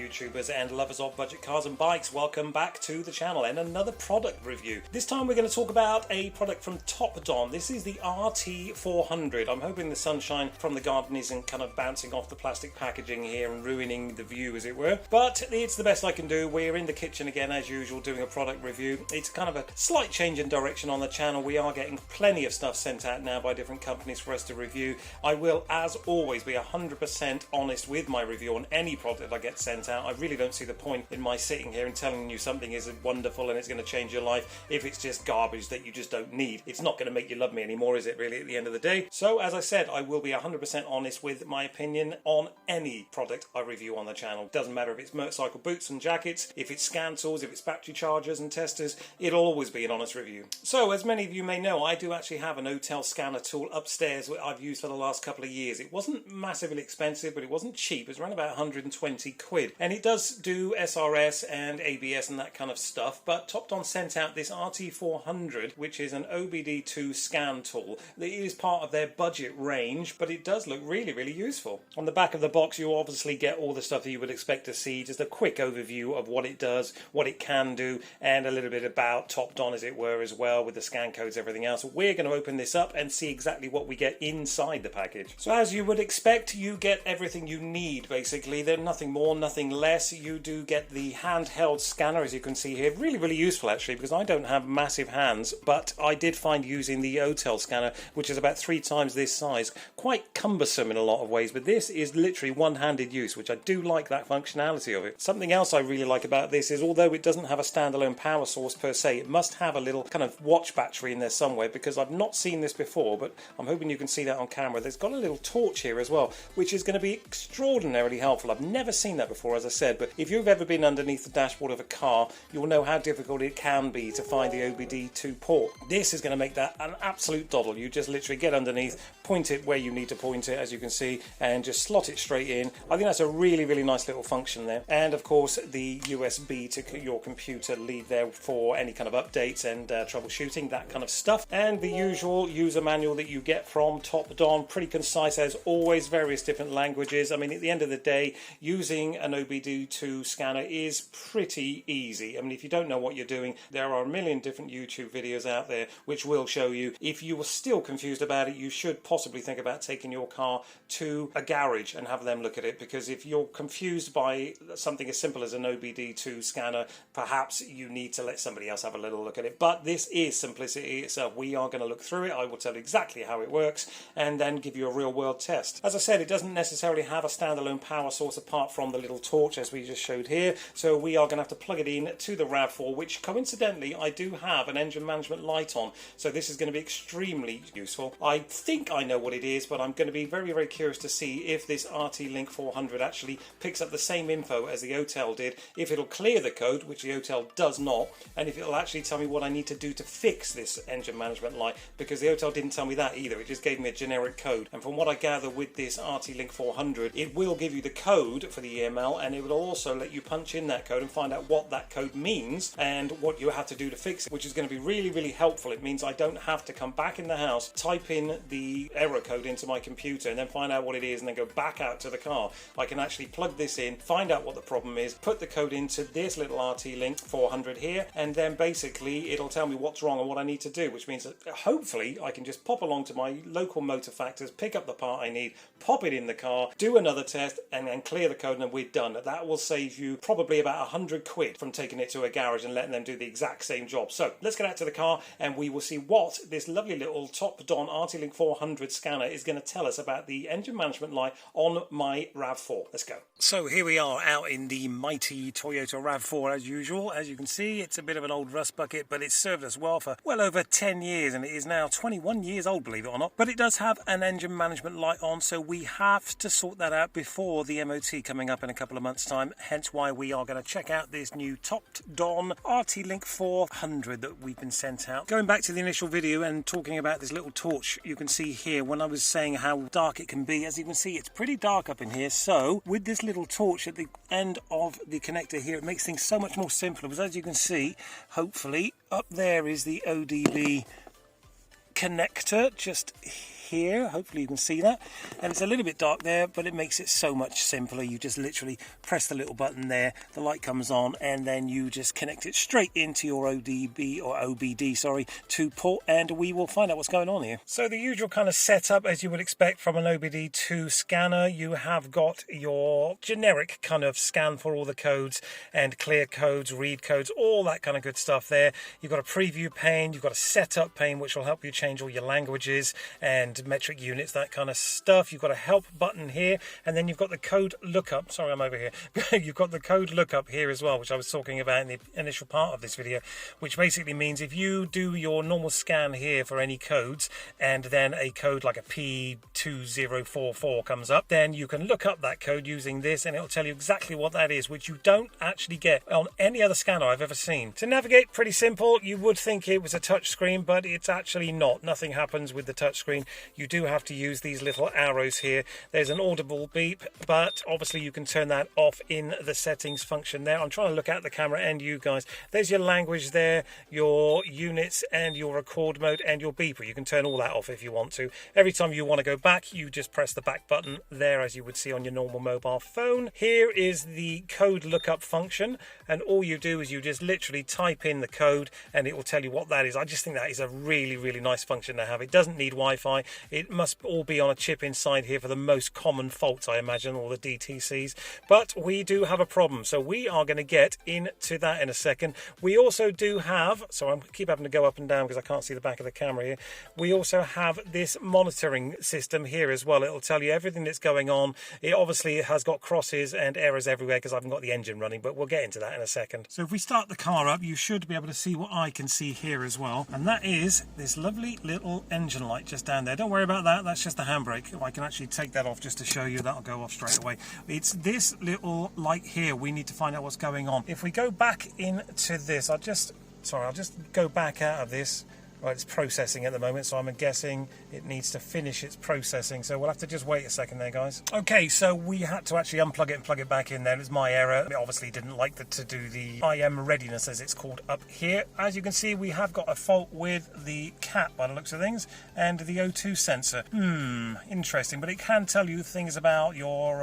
YouTubers and lovers of budget cars and bikes, welcome back to the channel and another product review. This time we're going to talk about a product from Topdon. This is the RT400. I'm hoping the sunshine from the garden isn't kind of bouncing off the plastic packaging here and ruining the view, as it were, but it's the best I can do. We're in the kitchen again as usual doing a product review. It's kind of a slight change in direction on the channel. We are getting plenty of stuff sent out now by different companies for us to review. I will, as always, be 100% honest with my review on any product I get sent out. I really don't see the point in my sitting here and telling you something is wonderful and it's going to change your life if it's just garbage that you just don't need. It's not going to make you love me anymore, is it, really, at the end of the day? So, as I said, I will be 100% honest with my opinion on any product I review on the channel. Doesn't matter if it's motorcycle boots and jackets, if it's scan tools, if it's battery chargers and testers, it'll always be an honest review. So, as many of you may know, I do actually have an hotel scanner tool upstairs that I've used for the last couple of years. It wasn't massively expensive, but it wasn't cheap. It was around about 120 quid. And it does do SRS and ABS and that kind of stuff, but Topdon sent out this RT400, which is an OBD2 scan tool. It is part of their budget range, but it does look really, really useful. On the back of the box, you obviously get all the stuff that you would expect to see, just a quick overview of what it does, what it can do, and a little bit about Topdon, as it were, as well, with the scan codes, everything else. We're going to open this up and see exactly what we get inside the package. So as you would expect, you get everything you need, basically. There's nothing more, nothing less. You do get the handheld scanner, as you can see here. Really, really useful, actually, because I don't have massive hands, but I did find using the hotel scanner, which is about 3 times this size, quite cumbersome in a lot of ways, but this is literally one-handed use, which I do like that functionality of it. Something else I really like about this is, although it doesn't have a standalone power source per se, it must have a little kind of watch battery in there somewhere, because I've not seen this before, but I'm hoping you can see that on camera. There's got a little torch here as well, which is going to be extraordinarily helpful. I've never seen that before, as I said, but if you've ever been underneath the dashboard of a car, you'll know how difficult it can be to find the OBD2 port. This is going to make that an absolute doddle. You just literally get underneath, point it where you need to point it, as you can see, and just slot it straight in. I think that's a really, really nice little function there. And of course, the USB to your computer lead there for any kind of updates and troubleshooting, that kind of stuff. And the usual user manual that you get from Topdon, pretty concise as always, various different languages. I mean, at the end of the day, using an OBD2 scanner is pretty easy. I mean, if you don't know what you're doing, there are a million different YouTube videos out there which will show you. If you were still confused about it, you should possibly think about taking your car to a garage and have them look at it, because if you're confused by something as simple as an OBD2 scanner, perhaps you need to let somebody else have a little look at it. But this is simplicity itself. We are going to look through it. I will tell you exactly how it works and then give you a real world test. As I said, it doesn't necessarily have a standalone power source apart from the little torch as we just showed here, so we are going to have to plug it in to the RAV4, which coincidentally I do have an engine management light on, so this is going to be extremely useful. I think I know what it is, but I'm going to be very, very curious to see if this Arti-Link 400 actually picks up the same info as the Hotel did, if it'll clear the code, which the Hotel does not, and if it'll actually tell me what I need to do to fix this engine management light, because the Hotel didn't tell me that either. It just gave me a generic code, and from what I gather with this Arti-Link 400, it will give you the code for the EML, and it will also let you punch in that code and find out what that code means and what you have to do to fix it, which is going to be really, really helpful. It means I don't have to come back in the house, type in the error code into my computer and then find out what it is and then go back out to the car. I can actually plug this in, find out what the problem is, put the code into this little Arti-Link 400 here, and then basically it'll tell me what's wrong and what I need to do, which means that hopefully I can just pop along to my local motor factors, pick up the part I need, pop it in the car, do another test, and then clear the code, and we're done. That will save you probably about 100 quid from taking it to a garage and letting them do the exact same job. So let's get out to the car and we will see what this lovely little Topdon Arti-Link 400 scanner is going to tell us about the engine management light on my RAV4. Let's go. So here we are out in the mighty Toyota RAV4 as usual. As you can see, it's a bit of an old rust bucket, but it's served us well for well over 10 years, and it is now 21 years old, believe it or not. But it does have an engine management light on, so we have to sort that out before the MOT coming up in a couple of months' time, hence why we are going to check out this new Topdon Arti-Link 400 that we've been sent out. Going back to the initial video and talking about this little torch, you can see here when I was saying how dark it can be, as you can see it's pretty dark up in here, so with this little torch at the end of the connector here, it makes things so much more simpler, because as you can see, hopefully, up there is the ODB connector just here. Hopefully you can see that. And it's a little bit dark there, but it makes it so much simpler. You just literally press the little button there, the light comes on, and then you just connect it straight into your ODB or OBD, sorry, 2 port, and we will find out what's going on here. So the usual kind of setup as you would expect from an OBD2 scanner. You have got your generic kind of scan for all the codes and clear codes, read codes, all that kind of good stuff there. You've got a preview pane, you've got a setup pane which will help you change all your languages and metric units, that kind of stuff. You've got a help button here, and then you've got the code lookup. Sorry, I'm over here. You've got the code lookup here as well, which I was talking about in the initial part of this video, which basically means if you do your normal scan here for any codes and then a code like a P2044 comes up, then you can look up that code using this and it'll tell you exactly what that is, which you don't actually get on any other scanner I've ever seen. To navigate, pretty simple. You would think it was a touch screen, but it's actually not. Nothing happens with the touch screen. You do have to use these little arrows here. There's an audible beep, but obviously you can turn that off in the settings function there. I'm trying to look at the camera and you guys. There's your language there, your units and your record mode and your beeper. You can turn all that off if you want to. Every time you want to go back, you just press the back button there as you would see on your normal mobile phone. Here is the code lookup function, and all you do is you just literally type in the code and it will tell you what that is. I just think that is a really, really nice function to have. It doesn't need Wi-Fi. It must all be on a chip inside here for the most common faults, I imagine, all the DTCs. But we do have a problem, so we are going to get into that in a second. We also do have, so I keep having to go up and down because I can't see the back of the camera here. We also have this monitoring system here as well. It'll tell you everything that's going on. It obviously has got crosses and errors everywhere because I haven't got the engine running, but we'll get into that in a second. So if we start the car up, you should be able to see what I can see here as well, and that is this lovely little engine light just down there. Don't worry about that, that's just the handbrake. If I can actually take that off just to show you, that'll go off straight away. It's this little light here we need to find out what's going on. If we go back into this, I'll just go back out of this. Well, it's processing at the moment, so I'm guessing it needs to finish its processing, so we'll have to just wait a second there, guys. Okay, so we had to actually unplug it and plug it back in there. It was my error. It obviously didn't like to do the IM readiness, as it's called, up here. As you can see, we have got a fault with the cat by the looks of things, and the O2 sensor. Interesting, but it can tell you things about your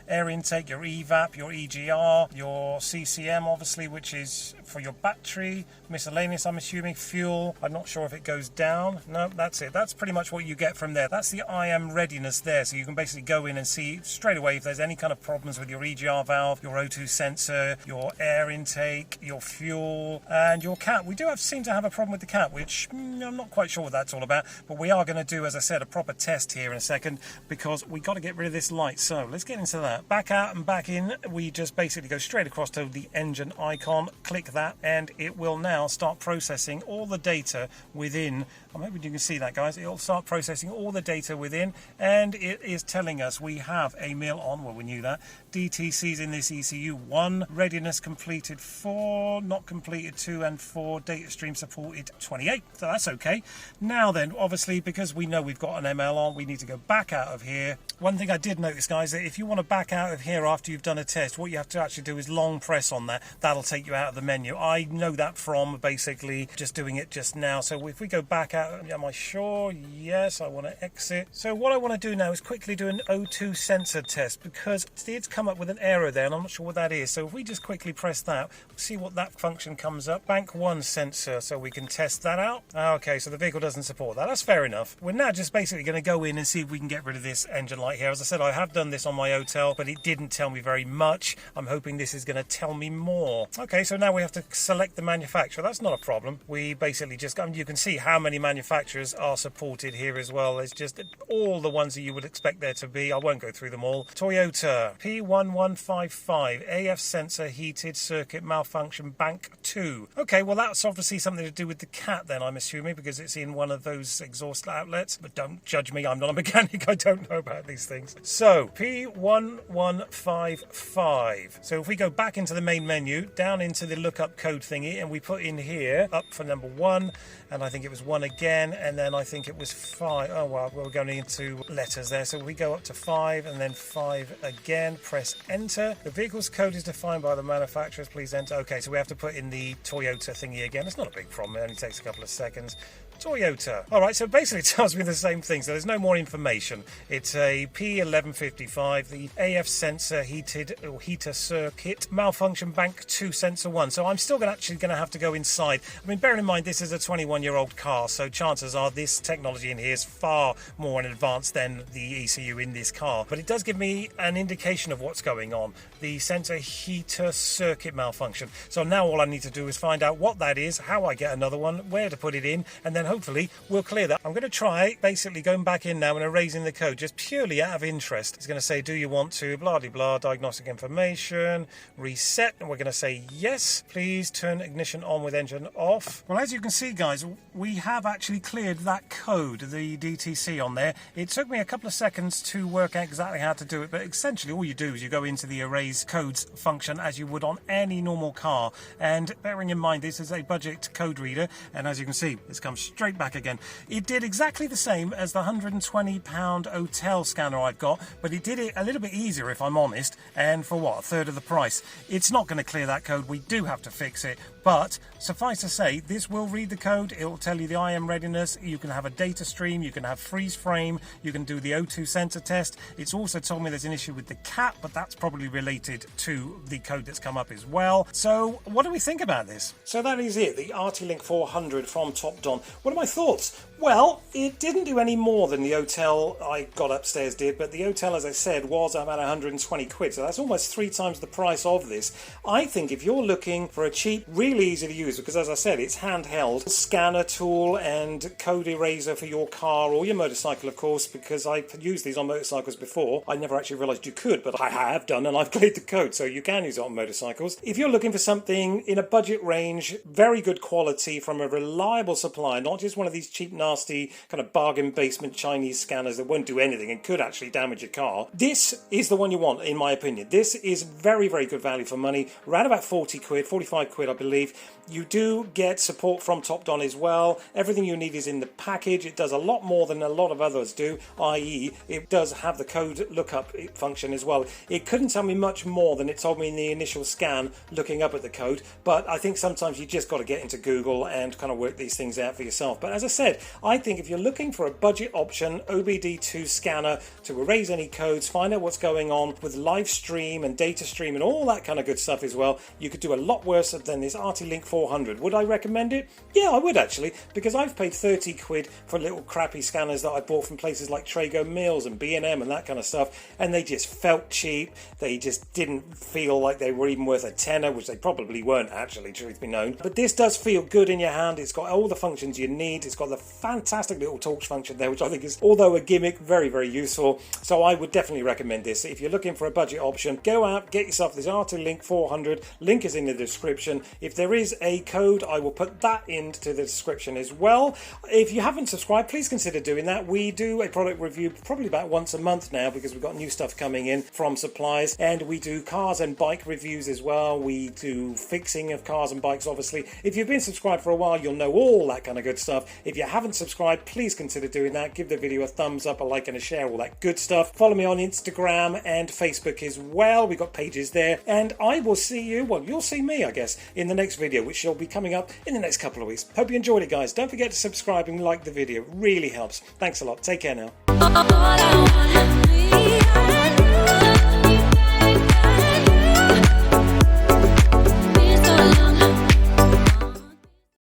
air intake, your evap, your EGR, your CCM, obviously, which is for your battery, miscellaneous, I'm assuming, fuel. I'm not sure if it goes down. No, that's it. That's pretty much what you get from there. That's the IM readiness there, so you can basically go in and see straight away if there's any kind of problems with your EGR valve, your O2 sensor, your air intake, your fuel, and your cat. We do seem to have a problem with the cat, which I'm not quite sure what that's all about, but we are going to do, as I said, a proper test here in a second, because we got to get rid of this light. So let's get into that. Back out and back in, we just basically go straight across to the engine icon, click that, and it will now start processing all the data within. I'm hoping you can see that, guys. It'll start processing all the data within, and it is telling us we have a mil on. Well, we knew that. DTCs in this ECU 1, readiness completed 4, not completed 2 and 4, data stream supported 28, so that's okay. Now then, obviously, because we know we've got an ML on, we need to go back out of here. One thing I did notice, guys, that if you want to back out of here after you've done a test, what you have to actually do is long press on that. That'll take you out of the menu. I know that from basically just doing it just now. So if we go back out, am I sure? Yes, I want to exit. So what I want to do now is quickly do an O2 sensor test, because it did come up with an error there and I'm not sure what that is. So if we just quickly press that, see what that function comes up. Bank 1 sensor, so we can test that out. Okay, so the vehicle doesn't support that. That's fair enough. We're now just basically going to go in and see if we can get rid of this engine light here. As I said, I have done this on my hotel, but it didn't tell me very much. I'm hoping this is going to tell me more. Okay, so now we have to select the manufacturer. That's not a problem. We basically just, you can see how many manufacturers are supported here as well. There's just all the ones that you would expect there to be. I won't go through them all. Toyota P1155 AF sensor heated circuit malfunction bank 2. Okay, well that's obviously something to do with the cat then, I'm assuming, because it's in one of those exhaust outlets. But don't judge me, I'm not a mechanic, I don't know about these things. So P1155. So if we go back into the main menu, down into the lookup code thingy, and we put in here up for number 1, and I think it was 1 again, and then I think it was 5. Oh well, we're going into letters there, so we go up to 5 and then 5 again, press enter. The vehicle's code is defined by the manufacturers, please enter. Okay, so we have to put in the Toyota thingy again. It's not a big problem, it only takes a couple of seconds. Toyota. Alright, so basically it tells me the same thing, so there's no more information. It's a P1155, the AF sensor heater circuit, malfunction bank 2 sensor 1. So I'm still actually going to have to go inside. I mean, bearing in mind this is a 21-year-old car, so chances are this technology in here is far more in advance than the ECU in this car. But it does give me an indication of what's going on. The sensor heater circuit malfunction. So now all I need to do is find out what that is, how I get another one, where to put it in, and then hopefully we'll clear that. I'm going to try basically going back in now and erasing the code just purely out of interest. It's going to say, do you want to blah blah blah, diagnostic information, reset, and we're going to say yes. Please turn ignition on with engine off. Well, as you can see, guys, we have actually cleared that code, the DTC on there. It took me a couple of seconds to work out exactly how to do it, but essentially all you do is you go into the erase codes function as you would on any normal car, and bearing in mind this is a budget code reader, and as you can see it's come straight back again. It did exactly the same as the £120 hotel scanner I've got, but it did it a little bit easier if I'm honest, and for what, a third of the price. It's not going to clear that code, we do have to fix it, but suffice to say this will read the code. It will tell you the IM readiness, you can have a data stream, you can have freeze frame, you can do the O2 sensor test. It's also told me there's an issue with the cap, but that's probably related to the code that's come up as well. So what do we think about this? So that is it, the Arti-Link 400 from Topdon. What are my thoughts? Well, it didn't do any more than the hotel I got upstairs did, but the hotel, as I said, was about 120 quid, so that's almost 3 times the price of this. I think if you're looking for a cheap, really easy to use, because as I said, it's handheld, scanner tool and code eraser for your car or your motorcycle, of course, because I've used these on motorcycles before. I never actually realised you could, but I have done, and I've cleared the code, so you can use it on motorcycles. If you're looking for something in a budget range, very good quality from a reliable supplier, not just one of these cheap, nasty kind of bargain basement Chinese scanners that won't do anything and could actually damage your car, this is the one you want, in my opinion. This is very, very good value for money, around about 40 quid, 45 quid I believe. You do get support from Topdon as well. Everything you need is in the package. It does a lot more than a lot of others do, i.e. it does have the code lookup function as well. It couldn't tell me much more than it told me in the initial scan looking up at the code, but I think sometimes you just got to get into Google and kind of work these things out for yourself. But as I said, I think if you're looking for a budget option, OBD2 scanner to erase any codes, find out what's going on with live stream and data stream and all that kind of good stuff as well, you could do a lot worse than this Arti-Link 400. Would I recommend it? Yeah, I would actually, because I've paid 30 quid for little crappy scanners that I bought from places like Trago Mills and B&M and that kind of stuff, and they just felt cheap. They just didn't feel like they were even worth a tenner, which they probably weren't actually, truth be known. But this does feel good in your hand. It's got all the functions you need. It's got the fantastic little torch function there, which I think is, although a gimmick, very, very useful. So I would definitely recommend this. If you're looking for a budget option, go out, get yourself this Arti-Link 400. Link is in the description. If there is a code, I will put that into the description as well. If you haven't subscribed, please consider doing that. We do a product review probably about once a month now because we've got new stuff coming in from Suprise, and we do cars and bike reviews as well. We do fixing of cars and bikes, obviously. If you've been subscribed for a while, you'll know all that kind of good stuff. If you haven't subscribed, please consider doing that. Give the video a thumbs up, a like and a share, all that good stuff. Follow me on Instagram and Facebook as well. We've got pages there, and I will see you, well, you'll see me, I guess, in the next video, which will be coming up in the next couple of weeks. Hope you enjoyed it, guys. Don't forget to subscribe and like the video. It really helps. Thanks a lot. Take care now.